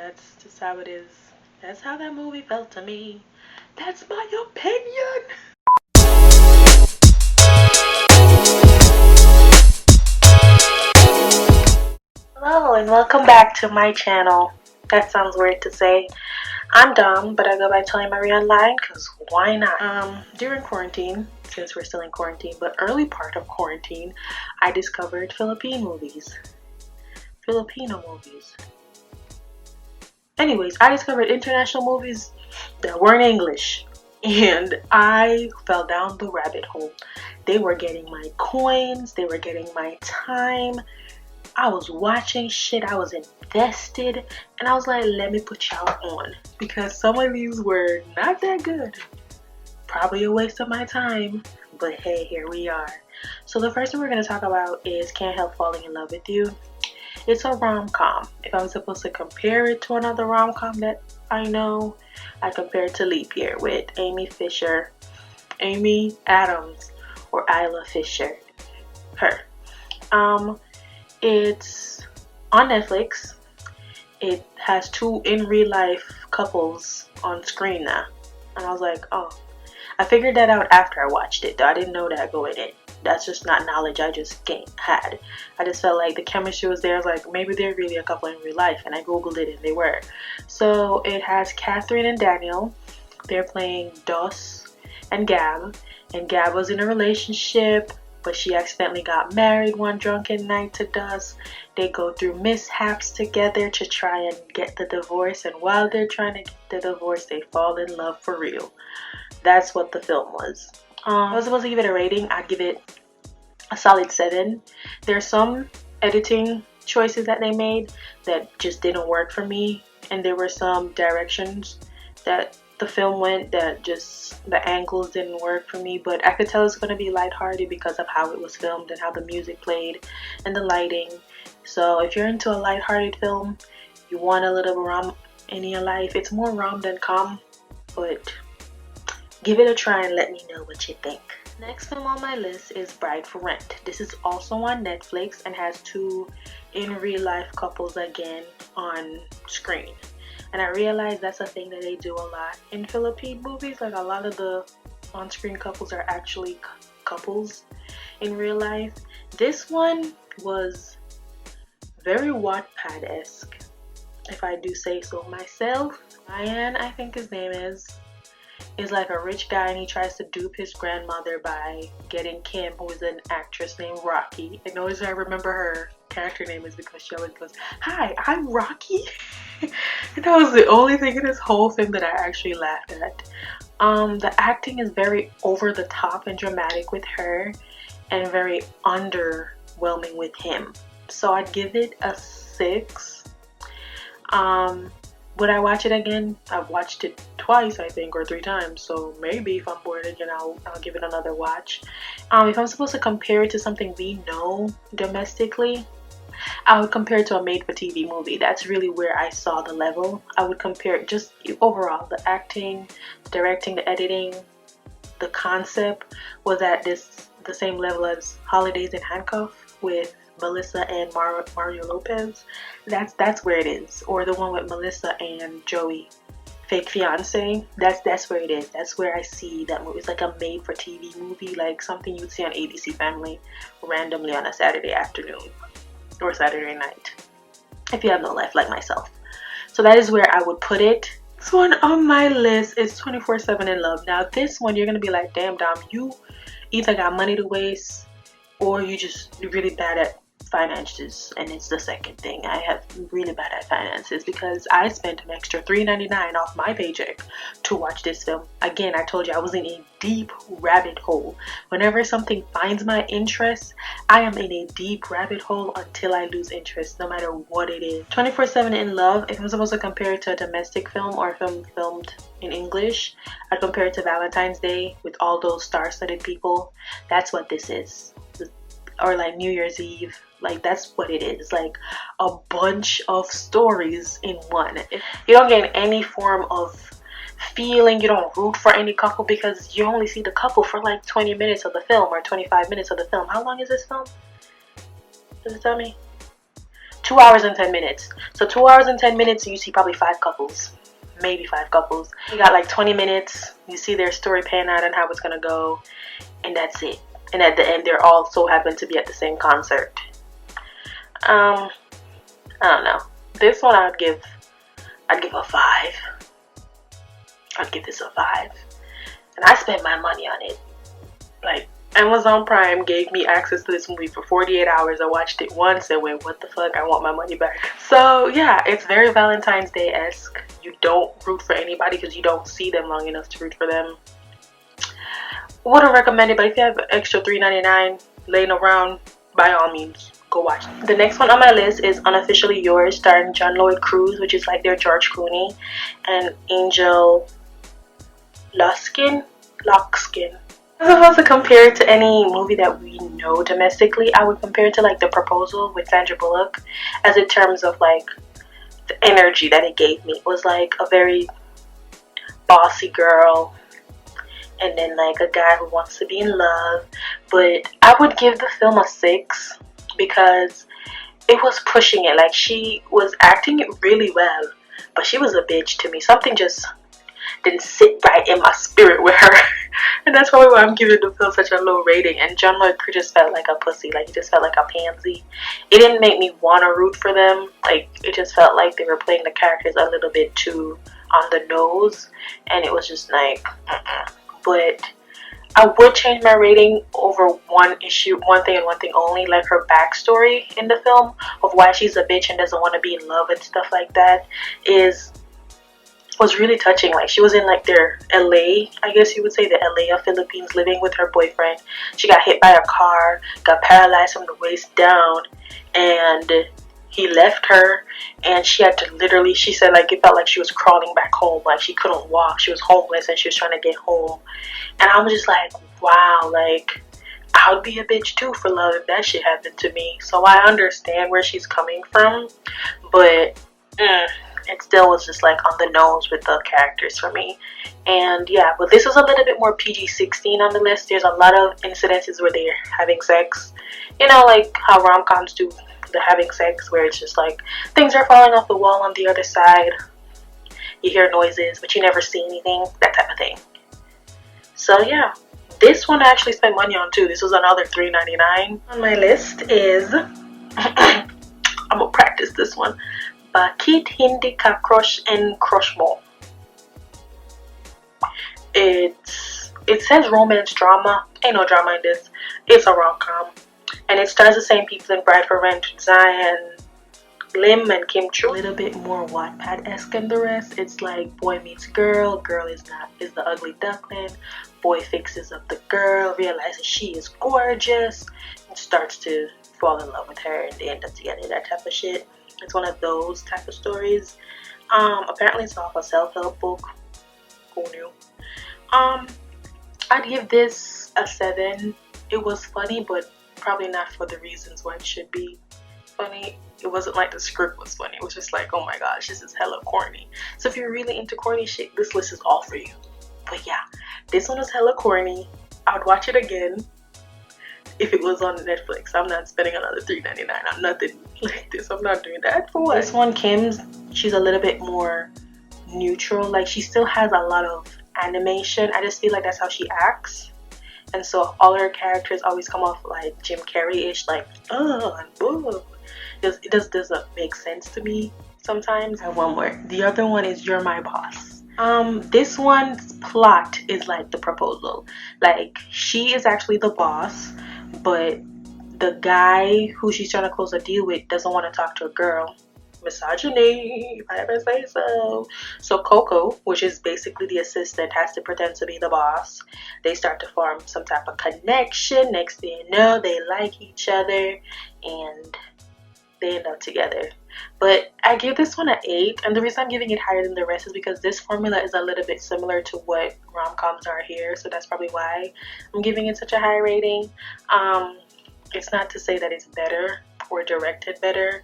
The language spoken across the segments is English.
that's just how it is. That's how that movie felt to me. That's my opinion. Hello and welcome back to my channel. That sounds weird to say. I'm Dom, but I go by Tony Marie online because why not? During quarantine, since we're still in quarantine, but early part of quarantine, I discovered Filipino movies. Anyways, I discovered international movies that weren't English, and I fell down the rabbit hole. They were getting my coins, they were getting my time. I was watching shit, I was invested, and I was like, let me put y'all on, because some of these were not that good. Probably a waste of my time, but hey, here we are. So the first one we're going to talk about is Can't Help Falling in Love with You. It's a rom-com. If I'm supposed to compare it to another rom-com that I know, I compare it to Leap Year with Amy Adams, or Isla Fisher. Her. It's on Netflix. It has two in real life couples on screen now. And I was like, oh. I figured that out after I watched it, though. I didn't know that going in. That's just not knowledge I just had. I just felt like the chemistry was there. I was like, maybe they're really a couple in real life. And I googled it and they were. So it has Catherine and Daniel. They're playing Dos and Gab. And Gab was in a relationship, but she accidentally got married one drunken night to Dos. They go through mishaps together to try and get the divorce. And while they're trying to get the divorce, they fall in love for real. That's what the film was. I was supposed to give it a rating. I'd give it a solid 7. There's some editing choices that they made that just didn't work for me, and there were some directions that the film went that just the angles didn't work for me. But I could tell it's going to be lighthearted because of how it was filmed and how the music played and the lighting. So if you're into a lighthearted film, you want a little rom in your life. It's more rom than com, but give it a try and let me know what you think. Next film on my list is Bride for Rent. This is also on Netflix and has two in real life couples again on screen. And I realize that's a thing that they do a lot in Philippine movies. Like a lot of the on-screen couples are actually couples in real life. This one was very Wattpad-esque, if I do say so myself. Ryan, I think his name is like a rich guy, and he tries to dupe his grandmother by getting Kim, who is an actress named Rocky. And the only reason I remember her character name is because she always goes, "Hi, I'm Rocky." And that was the only thing in this whole thing that I actually laughed at. The acting is very over the top and dramatic with her, and very underwhelming with him. So I'd give it a 6. Would I watch it again? I've watched it twice, I think, or 3 times. So maybe if I'm bored again, I'll give it another watch. If I'm supposed to compare it to something we know domestically, I would compare it to a made-for-TV movie. That's really where I saw the level. I would compare it just overall. The acting, the directing, the editing, the concept was at the same level as Holidays in Handcuff with Melissa and Mario Lopez. That's where it is. Or the one with Melissa and Joey, Fake Fiance. That's where it is. That's where I see that movie. It's like a made-for-TV movie, like something you'd see on ABC Family randomly on a Saturday afternoon or Saturday night, if you have no life like myself. So that is where I would put it. This one on my list is 24/7 in Love. Now this one, you're gonna be like, damn Dom, you either got money to waste or you're really bad at finances. And it's the second thing. I have really bad at finances because I spent an extra $3.99 off my paycheck to watch this film. Again, I told you I was in a deep rabbit hole. Whenever something finds my interest, I am in a deep rabbit hole until I lose interest, no matter what it is. 24/7 in Love, if I'm supposed to compare it to a domestic film or a film filmed in English, I'd compare it to Valentine's Day with all those star-studded people. That's what this is. Or like New Year's Eve. Like that's what it is. Like a bunch of stories in one. You don't get any form of feeling. You don't root for any couple because you only see the couple for like 20 minutes of the film or 25 minutes of the film. How long is this film? Does it tell me? 2 hours and 10 minutes. So 2 hours and 10 minutes, you see probably 5 couples, maybe 5 couples. You got like 20 minutes. You see their story pan out and how it's gonna go, and that's it. And at the end, they're all so happen to be at the same concert. I don't know. This one I'd give a 5. I'd give this a 5. And I spent my money on it. Like, Amazon Prime gave me access to this movie for 48 hours. I watched it once and went, what the fuck? I want my money back. So yeah, it's very Valentine's Day-esque. You don't root for anybody because you don't see them long enough to root for them. Wouldn't recommend it, but if you have extra $3.99 laying around, by all means, go watch it. The next one on my list is Unofficially Yours, starring John Lloyd Cruz, which is like their George Clooney, and Angel Luskin. If I was to compare it to any movie that we know domestically, I would compare it to like The Proposal with Sandra Bullock, as in terms of like the energy that it gave me. It was like a very bossy girl, and then like a guy who wants to be in love. But I would give the film a 6 because it was pushing it. Like, she was acting it really well, but she was a bitch to me. Something just didn't sit right in my spirit with her. And that's probably why I'm giving the film such a low rating. And John Lloyd Cruz just felt like a pussy. Like, he just felt like a pansy. It didn't make me want to root for them. Like, it just felt like they were playing the characters a little bit too on the nose, and it was just like, But I would change my rating over one thing and one thing only, like her backstory in the film of why she's a bitch and doesn't want to be in love and stuff like that was really touching. Like, she was in like their LA, I guess you would say, the LA of Philippines, living with her boyfriend. She got hit by a car, got paralyzed from the waist down, and he left her, and she had to literally, she said, like, it felt like she was crawling back home. Like, she couldn't walk. She was homeless and she was trying to get home. And I was just like, wow, like, I would be a bitch too for love if that shit happened to me. So I understand where she's coming from, but it still was just like on the nose with the characters for me. And yeah, but this was a little bit more PG-16 on the list. There's a lot of incidences where they're having sex, you know, like how rom-coms do, the having sex, where it's just like things are falling off the wall on the other side, you hear noises but you never see anything, that type of thing. So yeah, this one I actually spent money on too. This was another $3.99. On my list is I'm gonna practice this one, Bakit Hindi Ka Crush and Crush Mo. It says romance drama. Ain't no drama in this. It's a rom-com, and it stars the same people in Bride for Rent, Zion Lim and Kim Chu. A little bit more Wattpad-esque than the rest. It's like boy meets girl, girl is the ugly duckling, boy fixes up the girl, realizes she is gorgeous, and starts to fall in love with her, and they end up together, that type of shit. It's one of those type of stories. Apparently it's off a self-help book. Who knew? I'd give this a 7. It was funny, but probably not for the reasons why it should be funny. It wasn't like the script was funny. It was just like, oh my gosh, this is hella corny. So if you're really into corny shit, this list is all for you. But yeah, this one was hella corny. I would watch it again if it was on Netflix. I'm not spending another $3.99 on nothing like this. I'm not doing that for what? This one, Kim's, she's a little bit more neutral. Like, she still has a lot of animation. I just feel like that's how she acts, and so all her characters always come off like Jim Carrey-ish, like and boo. It just doesn't make sense to me sometimes. I have one more. The other one is You're My Boss. This one's plot is like The Proposal. Like, she is actually the boss, but the guy who she's trying to close a deal with doesn't want to talk to a girl. Misogyny, if I ever say so. So Coco, which is basically the assistant, has to pretend to be the boss. They start to form some type of connection. Next thing you know, they like each other and they end up together. But I give this one an 8, and the reason I'm giving it higher than the rest is because this formula is a little bit similar to what rom-coms are here, so that's probably why I'm giving it such a high rating. It's not to say that it's better or directed better,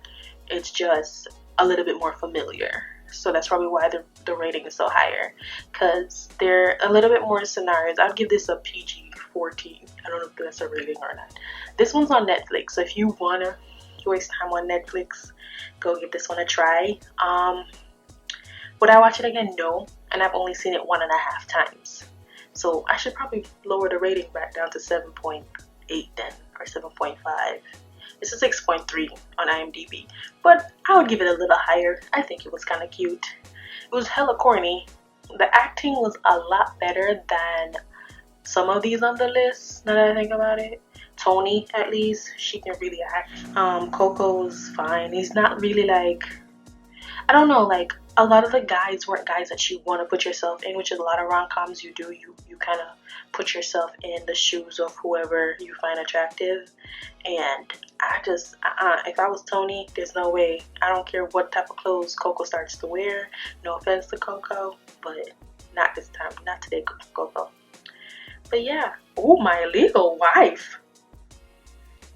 it's just a little bit more familiar, so that's probably why the rating is so higher, because they're a little bit more scenarios. I'd give this a PG-14. I don't know if that's a rating or not. This one's on Netflix, so if you wanna you waste time on Netflix, go give this one a try. Would I watch it again? No. And I've only seen it 1.5 times. So I should probably lower the rating back down to 7.8 then, or 7.5. It's a 6.3 on IMDb. But I would give it a little higher. I think it was kind of cute. It was hella corny. The acting was a lot better than some of these on the list, now that I think about it. Tony, at least, she can really act. Coco's fine. He's not really like, I don't know, like a lot of the guys weren't guys that you want to put yourself in, which is a lot of rom-coms you do. You kind of put yourself in the shoes of whoever you find attractive. And I just, if I was Tony, there's no way. I don't care what type of clothes Coco starts to wear. No offense to Coco, but not this time. Not today, Coco. But yeah. Oh, My Illegal Wife.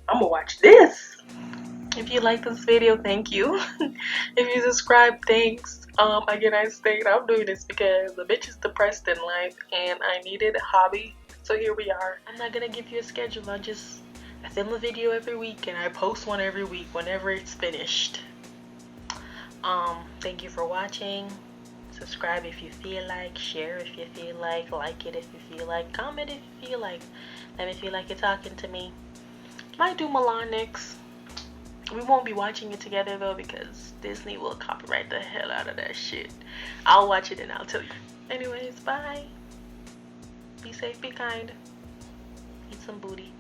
I'm gonna watch this. If you like this video, thank you. If you subscribe, thanks. Again, I state I'm doing this because the bitch is depressed in life and I needed a hobby. So here we are. I'm not gonna give you a schedule. I film a video every week and I post one every week whenever it's finished. Thank you for watching. Subscribe if you feel like, share if you feel like it if you feel like, comment if you feel like. Let me feel like you're talking to me. Might do Milan next. We won't be watching it together though because Disney will copyright the hell out of that shit. I'll watch it and I'll tell you. Anyways, bye. Be safe, be kind. Eat some booty.